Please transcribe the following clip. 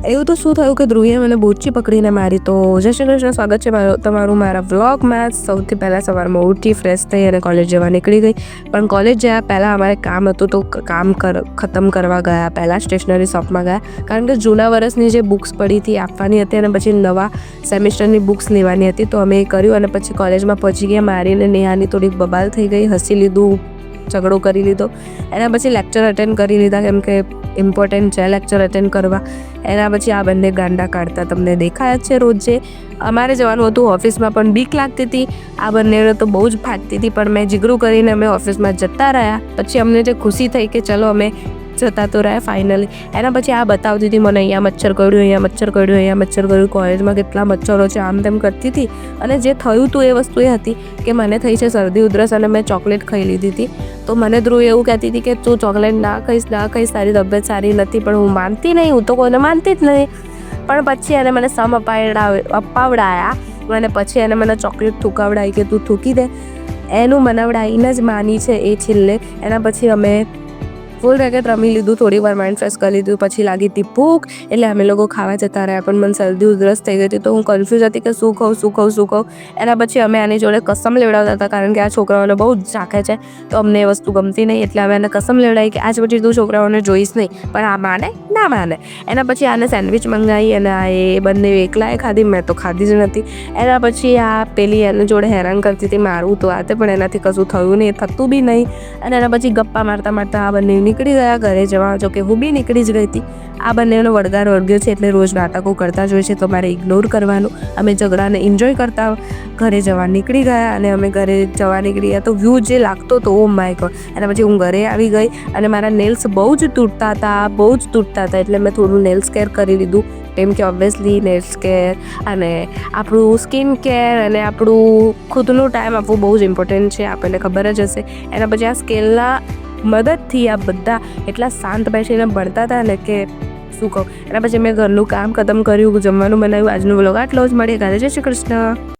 એવું તો શું થયું કે ધ્રુવીએ મને બોચી પકડીને મારી. તો જય શ્રી કૃષ્ણ, સ્વાગત છે તમારું મારા વ્લોગમાં. સૌથી પહેલાં સવારમાં ઉઠી, ફ્રેશ થઈ અને કોલેજ જવા નીકળી ગઈ. પણ કોલેજ જયા પહેલાં અમારે કામ હતું, તો કામ ખતમ કરવા ગયા. પહેલાં સ્ટેશનરી શોપમાં ગયા, કારણ કે જૂના વર્ષની જે બુક્સ પડી હતી આપવાની હતી અને પછી નવા સેમિસ્ટરની બુક્સ લેવાની હતી. તો અમે એ કર્યું અને પછી કોલેજમાં પહોંચી ગયા. મારીને નેહાની થોડીક બબાલ થઈ ગઈ, હસી લીધું, ઝઘડો કરી લીધો. એના પછી લેક્ચર અટેન્ડ કરી લીધા, કેમ કે ઇમ્પોર્ટન્ટ છે લેક્ચર અટેન્ડ કરવા. એના પછી આ બંને ગાંડા કાઢતા તમને દેખાયા જ છે રોજ. જે અમારે જવાનું હતું ઓફિસમાં, પણ બીક લાગતી હતી. આ બંનેને તો બહુ જ ફાટતી હતી, પણ મેં જીગરું કરીને અમે ઓફિસમાં જતા રહ્યા. પછી અમને જે ખુશી થઈ કે ચલો અમે જતા તો રહ્યા ફાઇનલી. એના પછી આ બતાવતી હતી મને, અહીંયા મચ્છર કરડ્યું, અહીંયા મચ્છર કરડ્યું, અહીંયા મચ્છર કરડ્યું, કોલેજમાં કેટલા મચ્છરો છે, આમ તેમ કરતી હતી. અને જે થયું હતું એ વસ્તુ એ હતી કે મને થઈ છે શરદી ઉધરસ અને મેં ચોકલેટ ખાઈ લીધી હતી. તો મને ધ્રુવ એવું કહેતી હતી કે તું ચોકલેટ ના ખાઈશ, તારી તબિયત સારી નથી. પણ હું માનતી નહીં, હું તો કોઈને માનતી જ નહીં. પણ પછી એને મને સમ અપાવડાયા અને પછી એને મને ચોકલેટ થૂકાવડાવી કે તું થૂકી દે. એનું મનાવડાવીને જ માની છે એ છેલ્લે. એના પછી અમે ફૂલ રેકેટ રમી લીધું, થોડી વાર માઇન્ડ ફ્રેશ કરી લીધું. પછી લાગી હતી ભૂખ, એટલે અમે લોકો ખાવા જતા રહ્યા. પણ મને શરદી ઉધરસ થઈ ગઈ હતી, તો હું કન્ફ્યુઝ હતી કે શું ખાઉં. એના પછી અમે આની જોડે કસમ લેવડાવતા હતા, કારણ કે આ છોકરાઓને બહુ જ ઝાંખે છે. તો અમને એ વસ્તુ ગમતી નહીં, એટલે અમે એને કસમ લેવડાવી કે આજ પછી તું છોકરાઓને જોઈશ નહીં. પણ આ માને ના માને. એના પછી આને સેન્ડવિચ મંગાવી અને આ એ બંને એકલાએ ખાધી, મેં તો ખાધી જ નથી. એના પછી આ પેલી એની જોડે હેરાન કરતી હતી મારું તો આતે, પણ એનાથી કશું થયું નહીં, થતું બી નહીં. અને એના પછી ગપ્પા મારતા મારતા આ બંને નીકળી ગયા ઘરે જવા. જો કે હું બી નીકળી જ ગઈ હતી. આ બંનેનો વળગાર વળગ્યો છે, એટલે રોજ નાટકો કરતા જ હોય છે, તો મારે ઇગ્નોર કરવાનું. અમે ઝઘડાને એન્જોય કરતા ઘરે જવા નીકળી ગયા. અને અમે ઘરે જવા નીકળી ગયા તો વ્યૂ જે લાગતો હતો, ઓ માય ગોડ. એના પછી હું ઘરે આવી ગઈ અને મારા નેલ્સ બહુ જ તૂટતા હતા, એટલે મેં થોડું નેલ્સ કેર કરી લીધું. કેમ કે ઓબ્વિયસલી નેલ્સ કેર અને આપણું સ્કિન કેર અને આપણું ખુદનું ટાઈમ આપવું બહુ જ ઇમ્પોર્ટન્ટ છે, આપણને ખબર જ હશે. એના પછી આ સ્કેલના મદદથી આ બધા એટલા શાંત બેસીને ભણતા હતા ને કે શું કહું. એના પછી મેં ઘરનું કામ ખતમ કર્યું, જમવાનું બનાવ્યું. આજનો વ્લોગ આટલો જ. મળીએ કાલે. જય શ્રી કૃષ્ણ.